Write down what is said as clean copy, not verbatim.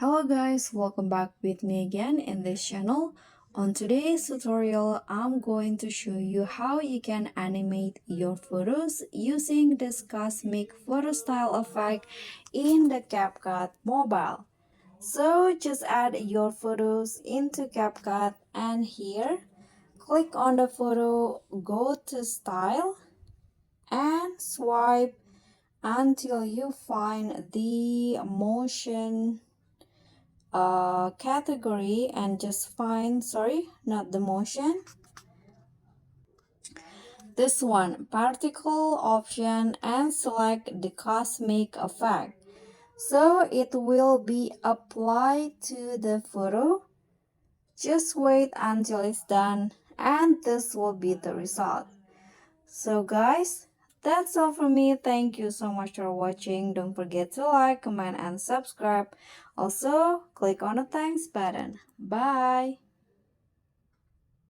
Hello guys, welcome back with me again in this channel. On today's tutorial, I'm going to show you how you can animate your photos using this cosmic photo style effect in the CapCut mobile. So just add your photos into CapCut and here, click on the photo, go to style and swipe until you find the motion category and just find, sorry, not the motion, this one, particle option, and select the cosmic effect. So it will be applied to the photo. Just wait until it's done and this will be the result. So guys, that's all from me. Thank you so much for watching. Don't forget to like, comment, and subscribe. Also, click on the thanks button. Bye.